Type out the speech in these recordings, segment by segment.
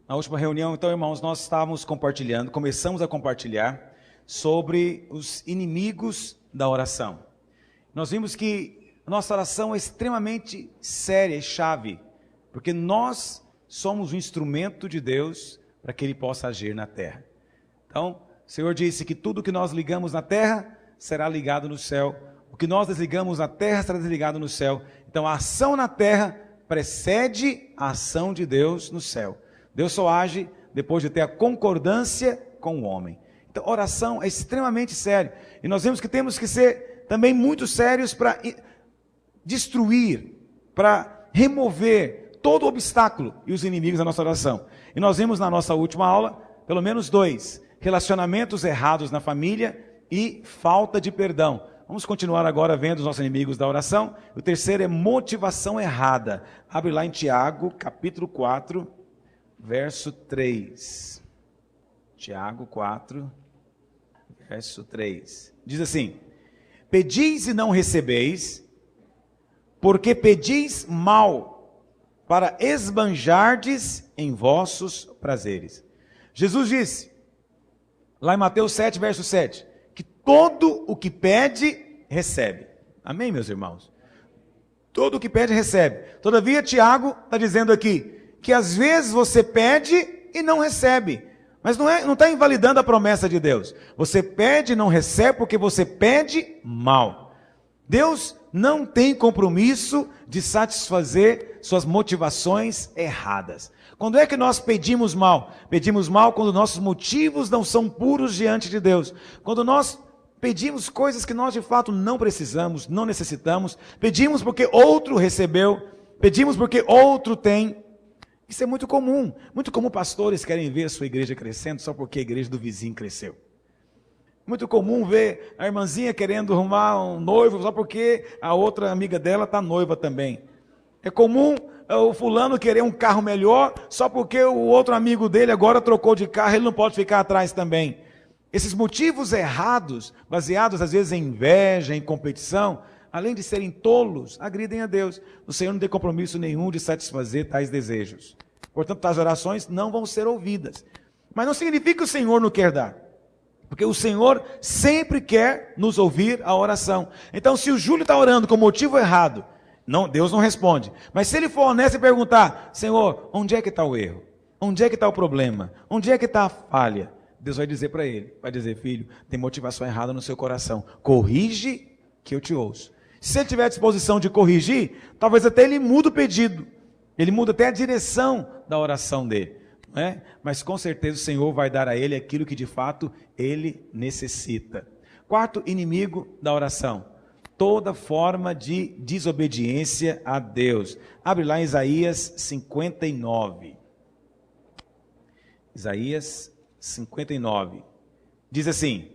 Na última reunião, então, irmãos, nós estávamos compartilhando, começamos a compartilhar sobre os inimigos da oração. Nós vimos que nossa oração é extremamente séria e chave, porque nós somos o instrumento de Deus para que Ele possa agir na terra. Então, o Senhor disse que tudo que nós ligamos na terra será ligado no céu, o que nós desligamos na terra será desligado no céu. Então, a ação na terra precede a ação de Deus no céu. Deus só age depois de ter a concordância com o homem. Então, oração é extremamente sério. E nós vemos que temos que ser também muito sérios para destruir, para remover todo o obstáculo e os inimigos da nossa oração. E nós vimos na nossa última aula, pelo menos 2, relacionamentos errados na família e falta de perdão. Vamos continuar agora vendo os nossos inimigos da oração. O terceiro é motivação errada. Abre lá em Tiago, capítulo 4, verso 3. Tiago 4, verso 3. Diz assim: pedis e não recebeis, porque pedis mal, para esbanjardes em vossos prazeres. Jesus disse, lá em Mateus 7, verso 7, que todo o que pede, recebe. Amém, meus irmãos? Todo o que pede, recebe. Todavia, Tiago está dizendo aqui, que às vezes você pede e não recebe. Mas não está invalidando a promessa de Deus. Você pede e não recebe porque você pede mal. Deus não tem compromisso de satisfazer suas motivações erradas. Quando é que nós pedimos mal? Pedimos mal quando nossos motivos não são puros diante de Deus. Quando nós pedimos coisas que nós de fato não precisamos, não necessitamos. Pedimos porque outro recebeu. Pedimos porque outro tem. Isso é muito comum. Muito comum pastores querem ver a sua igreja crescendo só porque a igreja do vizinho cresceu. Muito comum ver a irmãzinha querendo arrumar um noivo só porque a outra amiga dela está noiva também. É comum o fulano querer um carro melhor só porque o outro amigo dele agora trocou de carro, ele não pode ficar atrás também. Esses motivos errados, baseados às vezes em inveja, em competição, além de serem tolos, agridem a Deus. O Senhor não tem compromisso nenhum de satisfazer tais desejos. Portanto, tais orações não vão ser ouvidas. Mas não significa que o Senhor não quer dar. Porque o Senhor sempre quer nos ouvir a oração. Então, se o Júlio está orando com motivo errado, não, Deus não responde. Mas se ele for honesto e perguntar, Senhor, onde é que está o erro? Onde é que está o problema? Onde é que está a falha? Deus vai dizer para ele, vai dizer, filho, tem motivação errada no seu coração. Corrige que eu te ouço. Se ele tiver a disposição de corrigir, talvez até ele mude o pedido. Ele muda até a direção da oração dele. Não é? Mas com certeza o Senhor vai dar a ele aquilo que de fato ele necessita. Quarto inimigo da oração. Toda forma de desobediência a Deus. Abre lá em Isaías 59. Isaías 59. Diz assim: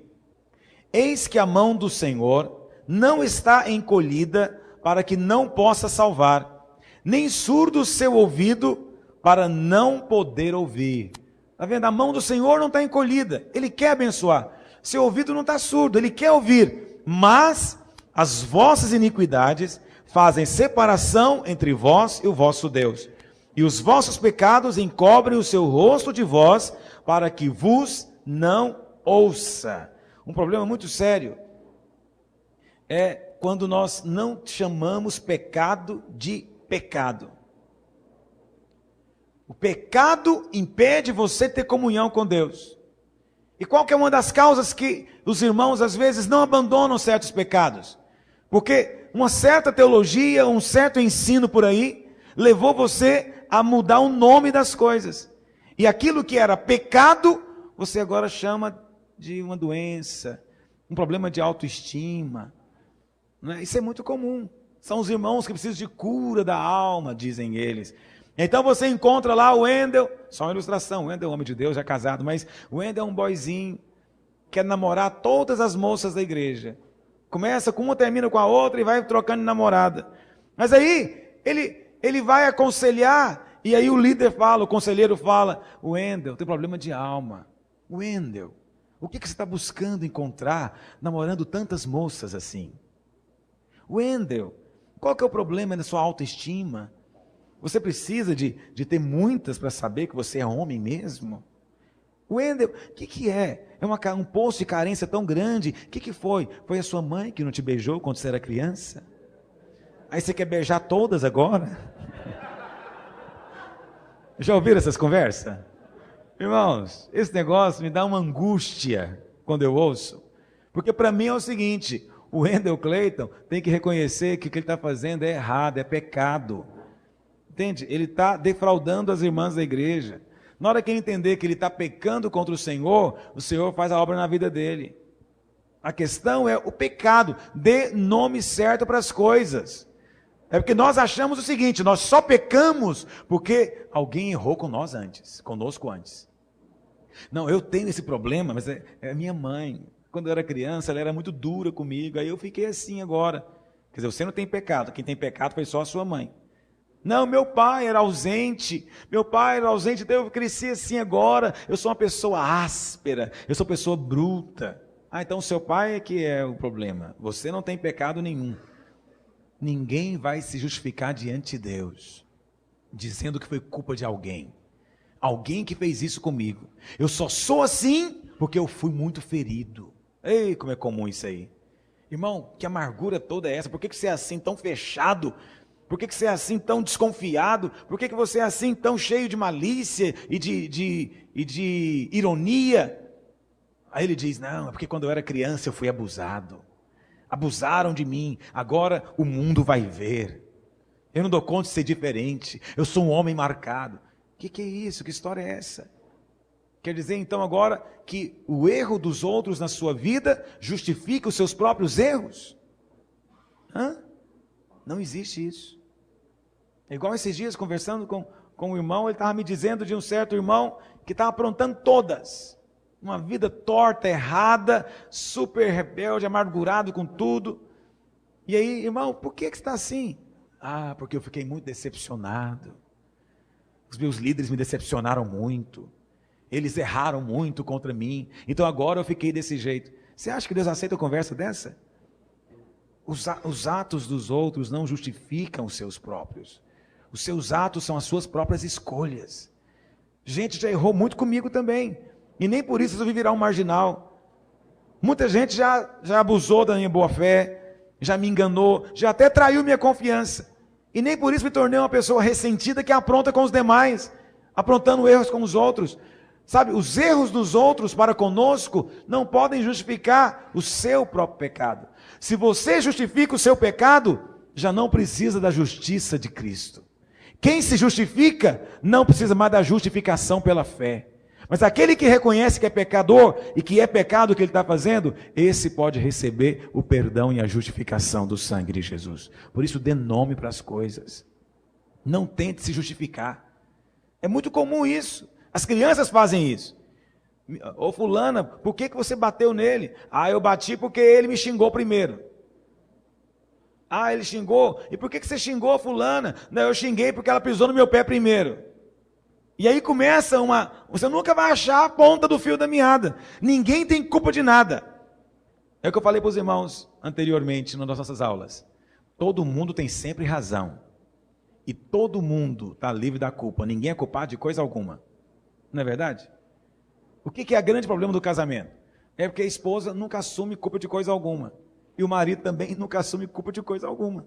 eis que a mão do Senhor não está encolhida para que não possa salvar, nem surdo o seu ouvido para não poder ouvir. Está vendo? A mão do Senhor não está encolhida, Ele quer abençoar. Seu ouvido não está surdo, Ele quer ouvir. Mas as vossas iniquidades fazem separação entre vós e o vosso Deus. E os vossos pecados encobrem o seu rosto de vós, para que vos não ouça. Um problema muito sério é quando nós não chamamos pecado de pecado. O pecado impede você ter comunhão com Deus. E qual que é uma das causas que os irmãos às vezes não abandonam certos pecados? Porque uma certa teologia, um certo ensino por aí, levou você a mudar o nome das coisas. E aquilo que era pecado, você agora chama de uma doença, um problema de autoestima. Não é? Isso é muito comum. São os irmãos que precisam de cura da alma, dizem eles. Então você encontra lá o Wendel, só uma ilustração, o Wendel é um homem de Deus, já casado, mas o Wendel é um boyzinho, quer namorar todas as moças da igreja. Começa com uma, termina com a outra e vai trocando de namorada. Mas aí, ele vai aconselhar, e aí o líder fala, o conselheiro fala, Wendel, tem problema de alma. Wendel, o que você está buscando encontrar namorando tantas moças assim? Wendel, qual que é o problema da sua autoestima? Você precisa de ter muitas para saber que você é homem mesmo? Wendel, o que é? É um poço de carência tão grande. O que foi? Foi a sua mãe que não te beijou quando você era criança? Aí você quer beijar todas agora? Já ouviram essas conversas? Irmãos, esse negócio me dá uma angústia quando eu ouço. Porque para mim é o seguinte, o Wendel Clayton tem que reconhecer que o que ele está fazendo é errado, é pecado. Entende? Ele está defraudando as irmãs da igreja. Na hora que ele entender que ele está pecando contra o Senhor faz a obra na vida dele. A questão é o pecado. Dê nome certo para as coisas. É porque nós achamos o seguinte, nós só pecamos porque alguém errou conosco antes. Não, eu tenho esse problema, mas é minha mãe. Quando eu era criança, ela era muito dura comigo, aí eu fiquei assim agora. Quer dizer, você não tem pecado, quem tem pecado foi só a sua mãe. Não, meu pai era ausente, então eu cresci assim agora, eu sou uma pessoa áspera, eu sou uma pessoa bruta. Ah, então o seu pai é que é o problema, você não tem pecado nenhum. Ninguém vai se justificar diante de Deus, dizendo que foi culpa de alguém que fez isso comigo. Eu só sou assim porque eu fui muito ferido. Ei, como é comum isso aí. Irmão, que amargura toda é essa? Por que você é assim tão fechado? Por que você é assim tão desconfiado? Por que você é assim tão cheio de malícia e de ironia? Aí ele diz, não, é porque quando eu era criança eu fui abusado. Abusaram de mim, agora o mundo vai ver. Eu não dou conta de ser diferente, eu sou um homem marcado. O que é isso? Que história é essa? Quer dizer então agora que o erro dos outros na sua vida justifica os seus próprios erros? Não existe isso. É igual esses dias conversando com um irmão, ele estava me dizendo de um certo irmão que estava aprontando todas. Uma vida torta, errada, super rebelde, amargurado com tudo. E aí, irmão, por que você está assim? Ah, porque eu fiquei muito decepcionado. Os meus líderes me decepcionaram muito. Eles erraram muito contra mim. Então agora eu fiquei desse jeito. Você acha que Deus aceita uma conversa dessa? Os atos dos outros não justificam os seus próprios. Os seus atos são as suas próprias escolhas. Gente já errou muito comigo também. E nem por isso eu resolvi virar um marginal. Muita gente já abusou da minha boa fé, já me enganou, já até traiu minha confiança. E nem por isso me tornei uma pessoa ressentida que apronta com os demais, aprontando erros com os outros. Sabe, os erros dos outros para conosco não podem justificar o seu próprio pecado. Se você justifica o seu pecado, já não precisa da justiça de Cristo. Quem se justifica não precisa mais da justificação pela fé. Mas aquele que reconhece que é pecador e que é pecado o que ele está fazendo, esse pode receber o perdão e a justificação do sangue de Jesus. Por isso, dê nome para as coisas. Não tente se justificar. É muito comum isso. As crianças fazem isso. Ô fulana, por que você bateu nele? Ah, eu bati porque ele me xingou primeiro. Ah, ele xingou. E por que você xingou a fulana? Não, eu xinguei porque ela pisou no meu pé primeiro. E aí começa você nunca vai achar a ponta do fio da meada. Ninguém tem culpa de nada. É o que eu falei para os irmãos anteriormente nas nossas aulas. Todo mundo tem sempre razão. E todo mundo está livre da culpa. Ninguém é culpado de coisa alguma. Não é verdade? O que é o grande problema do casamento? É porque a esposa nunca assume culpa de coisa alguma. E o marido também nunca assume culpa de coisa alguma.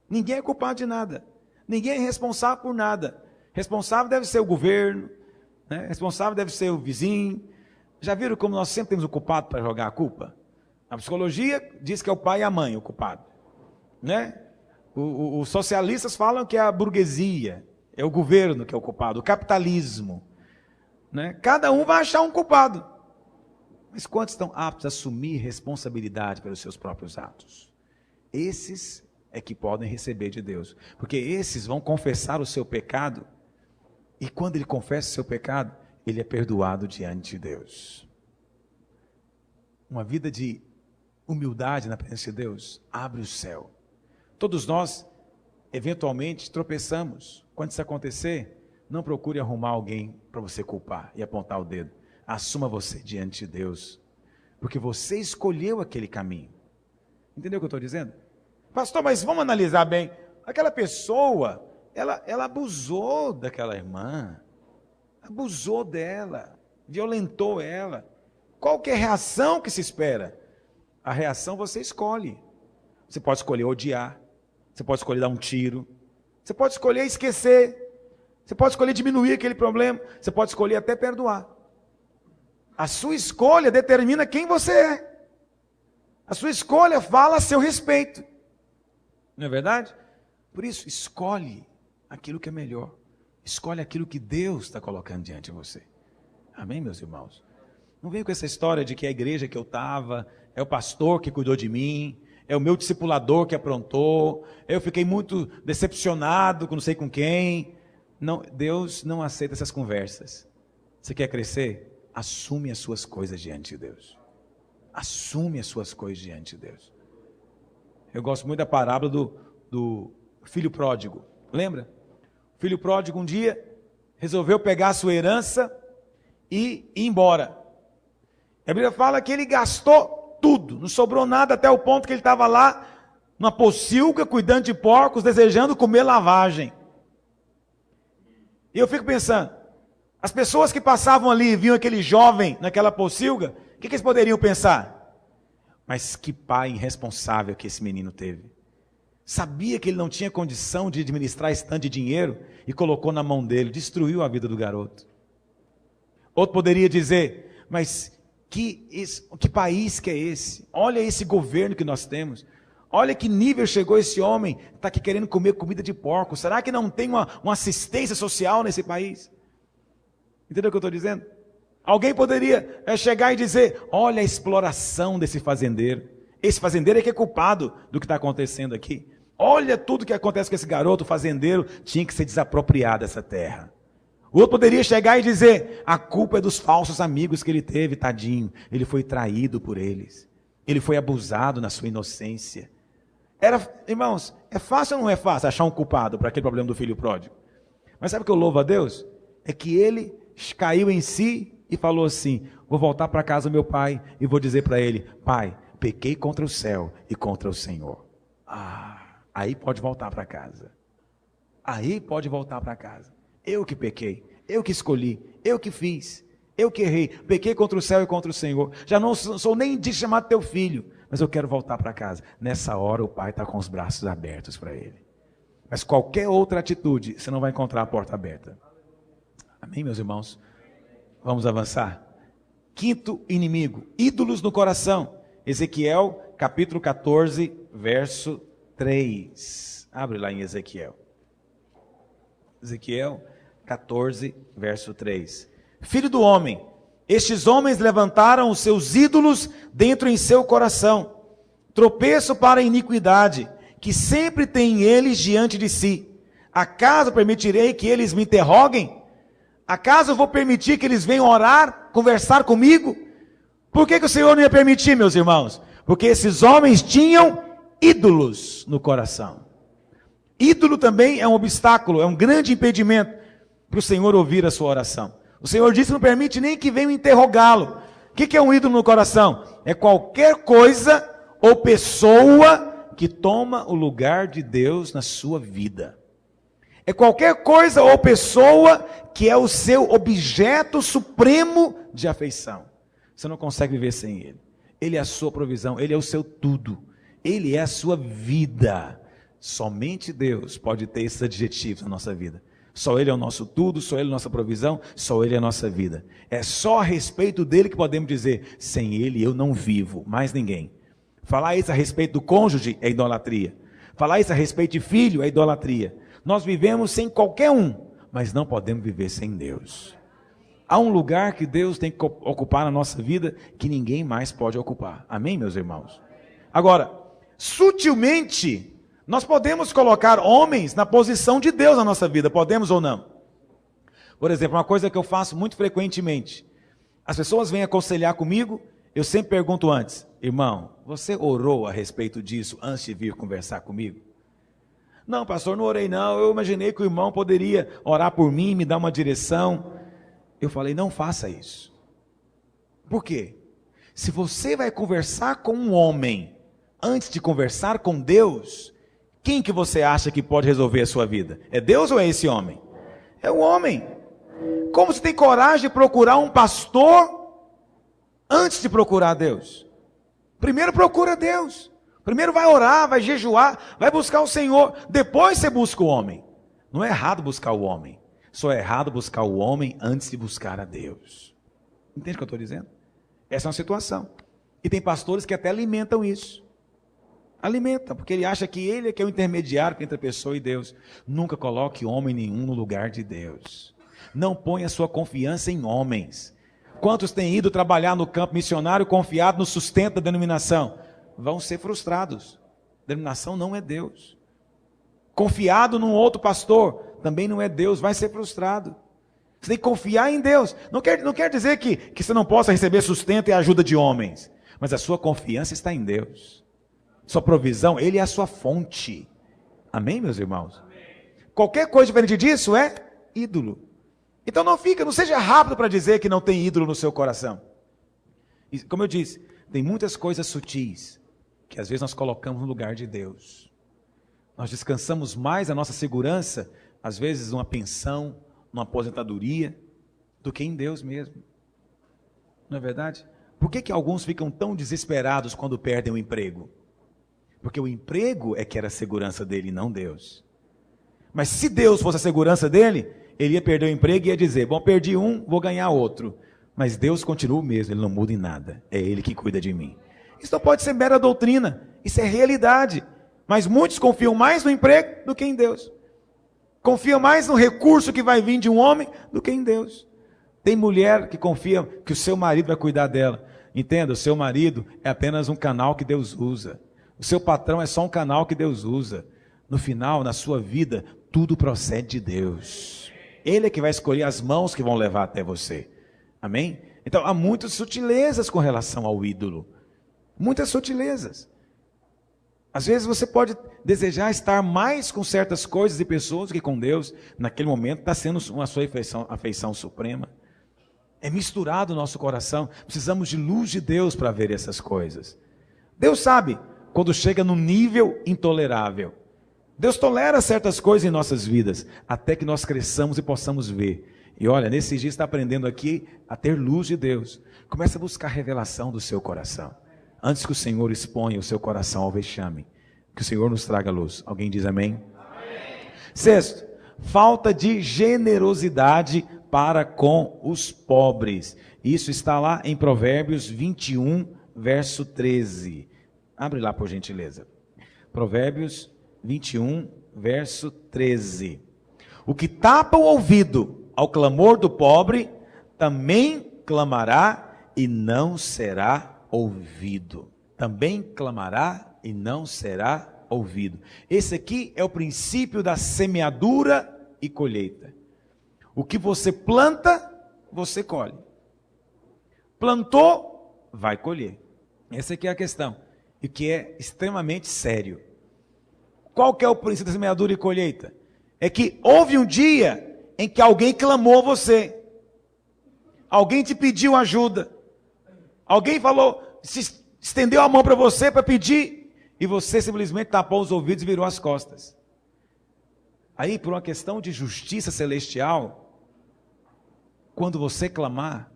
Ninguém é culpado de nada. Ninguém é responsável por nada. Responsável deve ser o governo, né? Responsável deve ser o vizinho. Já viram como nós sempre temos o culpado para jogar a culpa? A psicologia diz que é o pai e a mãe o culpado, né? Os socialistas falam que é a burguesia, é o governo que é o culpado, o capitalismo, né? Cada um vai achar um culpado. Mas quantos estão aptos a assumir responsabilidade pelos seus próprios atos? Esses é que podem receber de Deus, porque esses vão confessar o seu pecado. E quando ele confessa o seu pecado, ele é perdoado diante de Deus. Uma vida de humildade na presença de Deus abre o céu. Todos nós, eventualmente, tropeçamos. Quando isso acontecer, não procure arrumar alguém para você culpar e apontar o dedo. Assuma você diante de Deus, porque você escolheu aquele caminho. Entendeu o que eu estou dizendo? Pastor, mas vamos analisar bem. Aquela pessoa ela abusou daquela irmã, abusou dela, violentou ela. Qual que é a reação que se espera? A reação você escolhe. Você pode escolher odiar, você pode escolher dar um tiro, você pode escolher esquecer, você pode escolher diminuir aquele problema, você pode escolher até perdoar. A sua escolha determina quem você é. A sua escolha fala a seu respeito. Não é verdade? Por isso, escolhe aquilo que é melhor. Escolhe aquilo que Deus está colocando diante de você. Amém, meus irmãos? Não venha com essa história de que é a igreja que eu estava, é o pastor que cuidou de mim, é o meu discipulador que aprontou, eu fiquei muito decepcionado com não sei com quem. Não, Deus não aceita essas conversas. Você quer crescer? Assume as suas coisas diante de Deus. Assume as suas coisas diante de Deus. Eu gosto muito da parábola do filho pródigo. Lembra? O filho pródigo um dia resolveu pegar a sua herança e ir embora. A Bíblia fala que ele gastou tudo, não sobrou nada até o ponto que ele estava lá numa pocilga, cuidando de porcos, desejando comer lavagem. E eu fico pensando, as pessoas que passavam ali, viam aquele jovem naquela pocilga, o que eles poderiam pensar? Mas que pai irresponsável que esse menino teve. Sabia que ele não tinha condição de administrar esse tanto de dinheiro e colocou na mão dele, destruiu a vida do garoto. Outro poderia dizer, mas que país que é esse? Olha esse governo que nós temos. Olha que nível chegou esse homem, está aqui querendo comer comida de porco. Será que não tem uma assistência social nesse país? Entendeu o que eu estou dizendo? Alguém poderia chegar e dizer, olha a exploração desse fazendeiro. Esse fazendeiro é que é culpado do que está acontecendo aqui. Olha tudo que acontece com esse garoto, o fazendeiro tinha que ser desapropriado dessa terra. O outro poderia chegar e dizer, a culpa é dos falsos amigos que ele teve, tadinho. Ele foi traído por eles. Ele foi abusado na sua inocência. Irmãos, é fácil ou não é fácil achar um culpado para aquele problema do filho pródigo? Mas sabe o que eu louvo a Deus? É que ele caiu em si e falou assim, vou voltar para casa do meu pai e vou dizer para ele, pai, pequei contra o céu e contra o Senhor. Aí pode voltar para casa. Aí pode voltar para casa. Eu que pequei, eu que escolhi, eu que fiz, eu que errei, pequei contra o céu e contra o Senhor. Já não sou nem de chamar teu filho, mas eu quero voltar para casa. Nessa hora o pai está com os braços abertos para ele. Mas qualquer outra atitude, você não vai encontrar a porta aberta. Amém, meus irmãos? Vamos avançar. Quinto inimigo, ídolos no coração. Ezequiel, capítulo 14, verso 3. Abre lá em Ezequiel. Ezequiel 14, verso 3. Filho do homem, estes homens levantaram os seus ídolos dentro em seu coração, tropeço para a iniquidade, que sempre tem eles diante de si. Acaso permitirei que eles me interroguem? Acaso eu vou permitir que eles venham orar, conversar comigo? Por que o Senhor não ia permitir, meus irmãos? Porque esses homens tinham ídolos no coração. Ídolo também é um obstáculo, é um grande impedimento para o Senhor ouvir a sua oração. O Senhor disse que não permite nem que venham interrogá-lo. O que é um ídolo no coração? É qualquer coisa ou pessoa que toma o lugar de Deus na sua vida. É qualquer coisa ou pessoa que é o seu objeto supremo de afeição. Você não consegue viver sem ele. Ele é a sua provisão, ele é o seu tudo. Ele é a sua vida. Somente Deus pode ter esses adjetivos na nossa vida. Só ele é o nosso tudo, só ele é a nossa provisão, só ele é a nossa vida. É só a respeito dele que podemos dizer, sem ele eu não vivo, mais ninguém. Falar isso a respeito do cônjuge é idolatria. Falar isso a respeito de filho é idolatria. Nós vivemos sem qualquer um, mas não podemos viver sem Deus. Há um lugar que Deus tem que ocupar na nossa vida que ninguém mais pode ocupar. Amém, meus irmãos? Agora, sutilmente, nós podemos colocar homens na posição de Deus na nossa vida, podemos ou não? Por exemplo, uma coisa que eu faço muito frequentemente. As pessoas vêm aconselhar comigo, eu sempre pergunto antes, irmão, você orou a respeito disso antes de vir conversar comigo? Não, pastor, não orei não, eu imaginei que o irmão poderia orar por mim, me dar uma direção. Eu falei, não faça isso. Por quê? Se você vai conversar com um homem antes de conversar com Deus, o Quem que você acha que pode resolver a sua vida? É Deus ou é esse homem? É o homem. Como você tem coragem de procurar um pastor antes de procurar Deus? Primeiro procura Deus. Primeiro vai orar, vai jejuar, vai buscar o Senhor. Depois você busca o homem. Não é errado buscar o homem. Só é errado buscar o homem antes de buscar a Deus. Entende o que eu estou dizendo? Essa é uma situação. E tem pastores que até alimentam isso. Alimentam, porque ele acha que ele é que é o intermediário entre a pessoa e Deus. Nunca coloque homem nenhum no lugar de Deus. Não ponha sua confiança em homens. Quantos têm ido trabalhar no campo missionário confiado no sustento da denominação? Vão ser frustrados. A denominação não é Deus. Confiado num outro pastor, também não é Deus, vai ser frustrado. Você tem que confiar em Deus. Não quer dizer que você não possa receber sustento e ajuda de homens. Mas a sua confiança está em Deus. Sua provisão, Ele é a sua fonte. Amém, meus irmãos? Qualquer coisa diferente disso é ídolo. Então não seja rápido para dizer que não tem ídolo no seu coração. E, como eu disse, tem muitas coisas sutis que às vezes nós colocamos no lugar de Deus. Nós descansamos mais a nossa segurança, às vezes numa pensão, numa aposentadoria, do que em Deus mesmo. Não é verdade? Por que alguns ficam tão desesperados quando perdem o emprego? Porque o emprego é que era a segurança dele, não Deus. Mas se Deus fosse a segurança dele, ele ia perder o emprego e ia dizer, bom, perdi um, vou ganhar outro. Mas Deus continua o mesmo, Ele não muda em nada. É Ele que cuida de mim. Isso não pode ser mera doutrina, isso é realidade. Mas muitos confiam mais no emprego do que em Deus. Confiam mais no recurso que vai vir de um homem do que em Deus. Tem mulher que confia que o seu marido vai cuidar dela. Entenda, o seu marido é apenas um canal que Deus usa. O seu patrão é só um canal que Deus usa. No final, na sua vida, tudo procede de Deus. Ele é que vai escolher as mãos que vão levar até você. Amém? Então, há muitas sutilezas com relação ao ídolo. Muitas sutilezas. Às vezes você pode desejar estar mais com certas coisas e pessoas do que com Deus. Naquele momento está sendo a sua afeição suprema. É misturado o nosso coração. Precisamos de luz de Deus para ver essas coisas. Deus sabe quando chega no nível intolerável. Deus tolera certas coisas em nossas vidas, até que nós cresçamos e possamos ver. E olha, nesses dias está aprendendo aqui a ter luz de Deus. Comece a buscar a revelação do seu coração. Antes que o Senhor exponha o seu coração ao vexame. Que o Senhor nos traga luz. Alguém diz amém? Amém. Sexto, falta de generosidade para com os pobres. Isso está lá em Provérbios 21, verso 13. Abre lá, por gentileza. Provérbios 21, verso 13. O que tapa o ouvido ao clamor do pobre, também clamará e não será ouvido. Também clamará e não será ouvido. Esse aqui é o princípio da semeadura e colheita. O que você planta, você colhe. Plantou, vai colher. Essa aqui é a questão. E que é extremamente sério. Qual que é o princípio da semeadura e colheita? É que houve um dia em que alguém clamou você. Alguém te pediu ajuda. Alguém falou, se estendeu a mão para você para pedir, e você simplesmente tapou os ouvidos e virou as costas. Aí, por uma questão de justiça celestial, quando você clamar,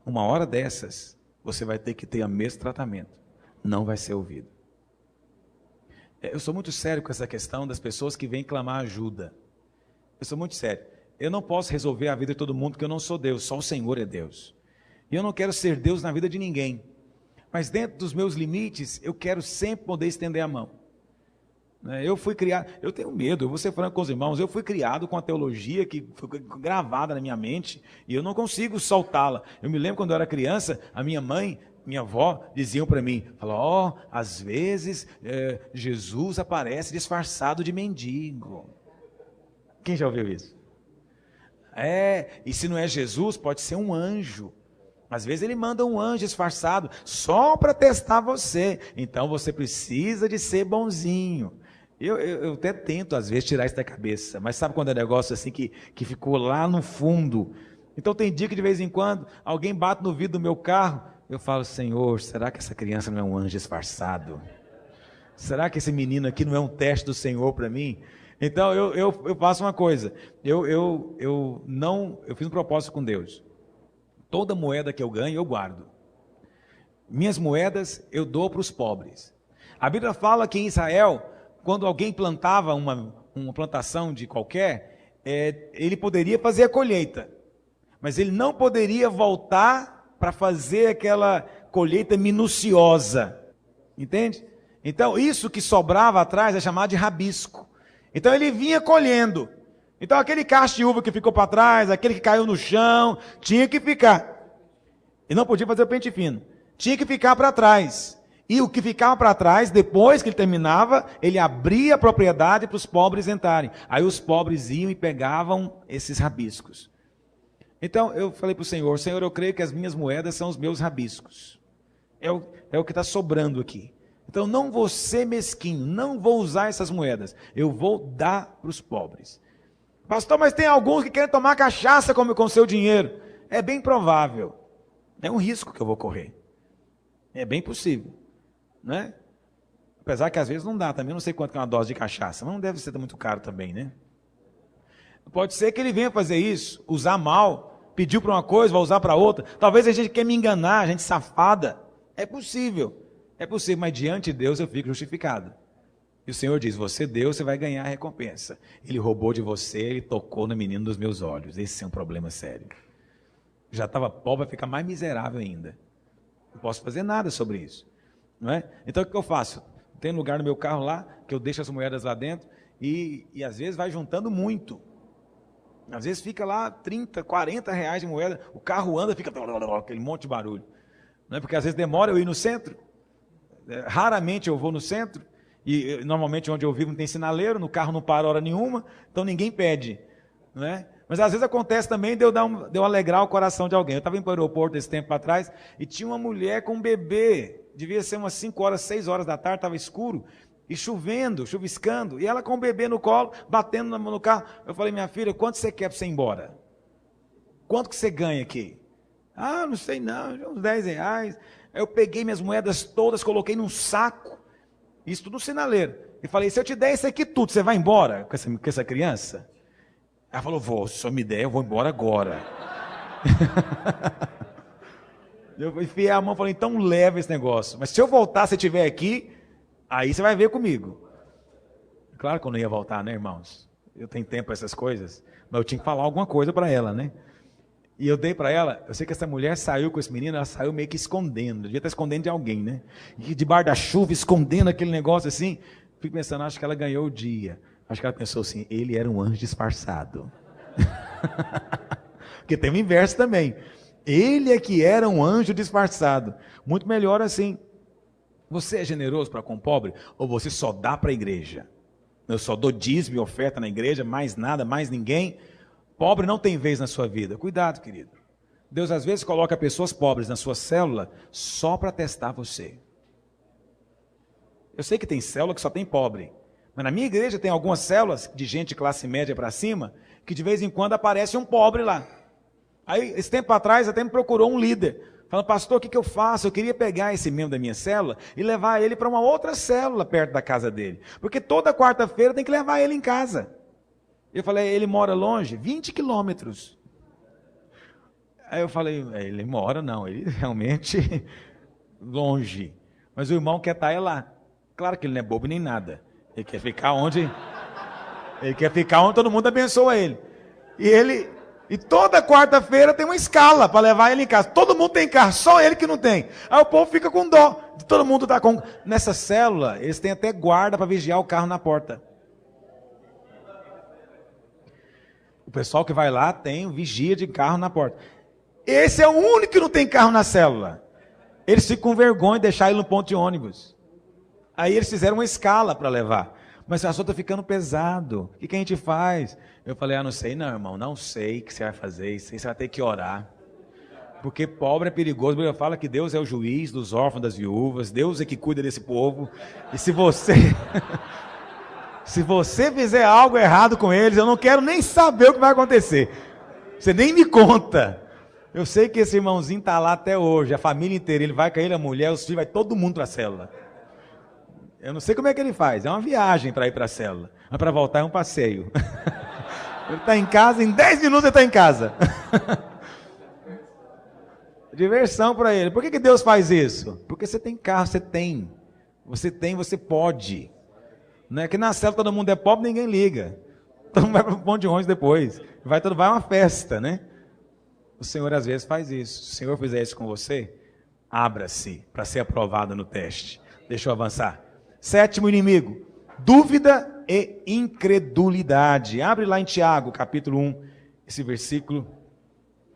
uma hora dessas, você vai ter que ter o mesmo tratamento. Não vai ser ouvido. Eu sou muito sério com essa questão das pessoas que vêm clamar ajuda. Eu sou muito sério. Eu não posso resolver a vida de todo mundo, porque eu não sou Deus, só o Senhor é Deus. E eu não quero ser Deus na vida de ninguém. Mas dentro dos meus limites, eu quero sempre poder estender a mão. Eu fui criado, eu tenho medo, eu vou ser franco com os irmãos, eu fui criado com a teologia que foi gravada na minha mente, e eu não consigo soltá-la. Eu me lembro quando eu era criança, a minha mãe, minha avó diziam para mim, às vezes Jesus aparece disfarçado de mendigo. Quem já ouviu isso? E se não é Jesus, pode ser um anjo. Às vezes ele manda um anjo disfarçado só para testar você. Então você precisa de ser bonzinho. Eu até tento às vezes tirar isso da cabeça, mas sabe quando é negócio assim que ficou lá no fundo? Então tem dia que de vez em quando alguém bate no vidro do meu carro, eu falo, Senhor, será que essa criança não é um anjo disfarçado? será que esse menino aqui não é um teste do Senhor para mim? Então eu faço uma coisa, eu fiz um propósito com Deus. Toda moeda que eu ganho, eu guardo. Minhas moedas eu dou para os pobres. A Bíblia fala que em Israel, quando alguém plantava uma plantação de qualquer, ele poderia fazer a colheita, mas ele não poderia voltar para fazer aquela colheita minuciosa, entende? Então isso que sobrava atrás é chamado de rabisco. Então ele vinha colhendo. Então aquele cacho de uva que ficou para trás, aquele que caiu no chão, tinha que ficar. E não podia fazer o pente fino. Tinha que ficar para trás. E o que ficava para trás, depois que ele terminava, ele abria a propriedade para os pobres entrarem. Aí os pobres iam e pegavam esses rabiscos. Então eu falei para o Senhor, Senhor, eu creio que as minhas moedas são os meus rabiscos. É o que está sobrando aqui. Então não vou ser mesquinho, não vou usar essas moedas. Eu vou dar para os pobres. Pastor, mas tem alguns que querem tomar cachaça com o seu dinheiro. É bem provável. É um risco que eu vou correr. É bem possível. Né? Apesar que às vezes não dá também, não sei quanto é uma dose de cachaça, mas não deve ser muito caro também, né? Pode ser que ele venha fazer isso, usar mal, pediu para uma coisa, vai usar para outra. Talvez a gente quer me enganar, a gente safada. É possível, mas diante de Deus eu fico justificado. E o Senhor diz, você deu, você vai ganhar a recompensa. Ele roubou de você, ele tocou no menino dos meus olhos. Esse é um problema sério. Já estava pobre, vai ficar mais miserável ainda. Não posso fazer nada sobre isso. Não é? Então o que eu faço? Tem lugar no meu carro lá, que eu deixo as moedas lá dentro, e às vezes vai juntando muito. Às vezes fica lá 30, 40 reais de moeda, o carro anda, fica aquele monte de barulho. Não é? Porque às vezes demora eu ir no centro, raramente eu vou no centro, e normalmente onde eu vivo não tem sinaleiro, no carro não para hora nenhuma, então ninguém pede. Não é? Mas às vezes acontece também de eu alegrar o coração de alguém. Eu estava indo para o aeroporto esse tempo atrás, e tinha uma mulher com um bebê, devia ser umas 5 horas, 6 horas da tarde, estava escuro, e chovendo, chuviscando, e ela com o bebê no colo, batendo no carro. Eu falei, minha filha, quanto você quer para você ir embora? Quanto que você ganha aqui? Ah, não sei não, uns 10 reais. Eu peguei minhas moedas todas, coloquei num saco, isso tudo no sinaleiro, e falei, se eu te der isso aqui tudo, você vai embora com essa criança? Ela falou, vou, se eu me der, eu vou embora agora. Eu enfiei a mão e falei, então leva esse negócio. Mas se eu voltar, se estiver aqui, aí você vai ver comigo. Claro que eu não ia voltar, né, irmãos? Eu tenho tempo para essas coisas. Mas eu tinha que falar alguma coisa para ela, né? E eu dei para ela, eu sei que essa mulher saiu com esse menino, ela saiu meio que escondendo. Devia estar escondendo de alguém, né? E debaixo da chuva, escondendo aquele negócio assim. Fico pensando, acho que ela ganhou o dia. Acho que ela pensou assim, ele era um anjo disfarçado. Porque tem o inverso também. Ele é que era um anjo disfarçado. Muito melhor assim. Você é generoso para com o pobre? Ou você só dá para a igreja? Eu só dou dízimo e oferta na igreja, mais nada, mais ninguém. Pobre não tem vez na sua vida. Cuidado, querido. Deus às vezes coloca pessoas pobres na sua célula só para testar você. Eu sei que tem célula que só tem pobre. Mas na minha igreja tem algumas células de gente de classe média para cima, que de vez em quando aparece um pobre lá. Aí, esse tempo atrás, até me procurou um líder, falando, pastor, o que eu faço? Eu queria pegar esse membro da minha célula e levar ele para uma outra célula perto da casa dele. Porque toda quarta-feira tem que levar ele em casa. Eu falei, ele mora longe? 20 quilômetros. Aí eu falei, ele mora não, ele realmente longe. Mas o irmão quer estar lá. Claro que ele não é bobo nem nada. Ele quer ficar onde todo mundo abençoa ele. E toda quarta-feira tem uma escala para levar ele em casa. Todo mundo tem carro, só ele que não tem. Aí o povo fica com dó. Todo mundo está com... Nessa célula, eles têm até guarda para vigiar o carro na porta. O pessoal que vai lá tem vigia de carro na porta. Esse é o único que não tem carro na célula. Eles ficam com vergonha de deixar ele no ponto de ônibus. Aí eles fizeram uma escala para levar. Mas o assunto está ficando pesado. O que a gente faz? Eu falei, não sei não, irmão. Não sei o que você vai fazer. Isso aí você vai ter que orar. Porque pobre é perigoso. A Bíblia fala que Deus é o juiz dos órfãos, das viúvas. Deus é que cuida desse povo. E se você... se você fizer algo errado com eles, eu não quero nem saber o que vai acontecer. Você nem me conta. Eu sei que esse irmãozinho está lá até hoje. A família inteira. Ele vai com ele, a mulher, os filhos, vai todo mundo para a célula. Eu não sei como é que ele faz. É uma viagem para ir para a célula. Mas para voltar é um passeio. Ele está em casa, em 10 minutos ele está em casa. Diversão para ele. Por que Deus faz isso? Porque você tem carro, você tem. Você tem, você pode. Não é que na célula todo mundo é pobre, ninguém liga. Todo mundo vai para o ponto de ônibus depois. Vai uma festa, né? O Senhor às vezes faz isso. Se o Senhor fizer isso com você, abra-se para ser aprovado no teste. Deixa eu avançar. 7º inimigo, dúvida e incredulidade. Abre lá em Tiago, capítulo 1, esse versículo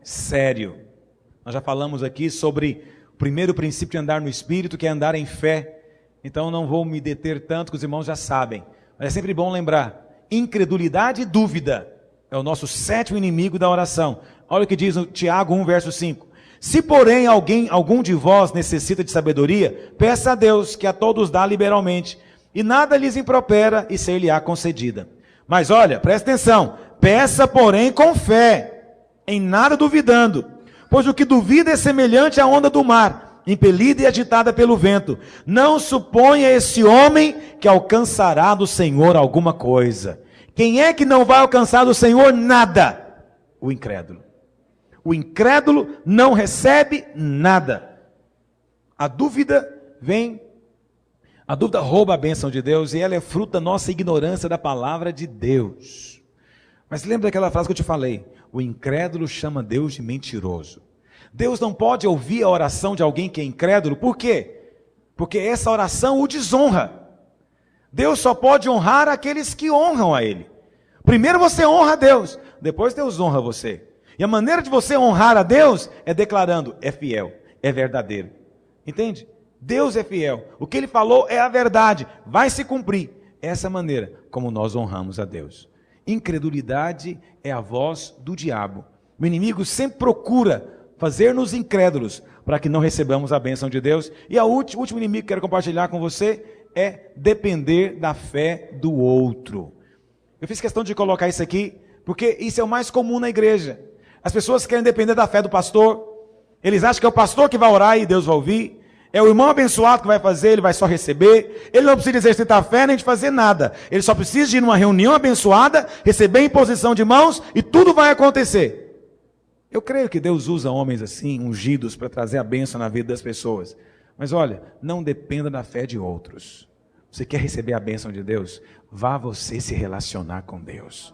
sério. Nós já falamos aqui sobre o primeiro princípio de andar no Espírito, que é andar em fé. Então não vou me deter tanto, que os irmãos já sabem. Mas é sempre bom lembrar, incredulidade e dúvida é o nosso 7º inimigo da oração. Olha o que diz no Tiago 1, verso 5. Se, porém, algum de vós necessita de sabedoria, peça a Deus, que a todos dá liberalmente, e nada lhes impropera, e ser-lhe-á concedida. Mas olha, presta atenção, peça, porém, com fé, em nada duvidando, pois o que duvida é semelhante à onda do mar, impelida e agitada pelo vento. Não suponha esse homem que alcançará do Senhor alguma coisa. Quem é que não vai alcançar do Senhor nada? O incrédulo. O incrédulo não recebe nada. A dúvida rouba a bênção de Deus e ela é fruto da nossa ignorância da palavra de Deus. Mas lembra daquela frase que eu te falei? O incrédulo chama Deus de mentiroso. Deus não pode ouvir a oração de alguém que é incrédulo. Por quê? Porque essa oração o desonra. Deus só pode honrar aqueles que honram a Ele. Primeiro você honra a Deus, depois Deus honra você. E a maneira de você honrar a Deus é declarando, é fiel, é verdadeiro. Entende? Deus é fiel. O que Ele falou é a verdade, vai se cumprir. Essa é a maneira como nós honramos a Deus. Incredulidade é a voz do diabo. O inimigo sempre procura fazer-nos incrédulos para que não recebamos a bênção de Deus. E o último inimigo que quero compartilhar com você é depender da fé do outro. Eu fiz questão de colocar isso aqui, porque isso é o mais comum na igreja. As pessoas querem depender da fé do pastor, eles acham que é o pastor que vai orar e Deus vai ouvir, é o irmão abençoado que vai fazer, ele vai só receber, ele não precisa exercitar a fé nem de fazer nada, ele só precisa de ir numa reunião abençoada, receber imposição de mãos e tudo vai acontecer. Eu creio que Deus usa homens assim, ungidos, para trazer a bênção na vida das pessoas. Mas olha, não dependa da fé de outros. Você quer receber a bênção de Deus? Vá você se relacionar com Deus.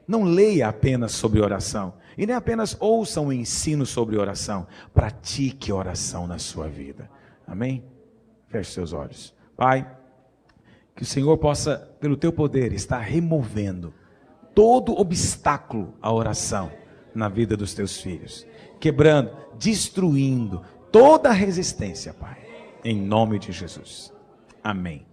Não leia apenas sobre oração. E nem apenas ouça um ensino sobre oração. Pratique oração na sua vida. Amém? Feche seus olhos. Pai, que o Senhor possa, pelo teu poder, estar removendo todo obstáculo à oração na vida dos teus filhos. Quebrando, destruindo toda a resistência, Pai. Em nome de Jesus. Amém.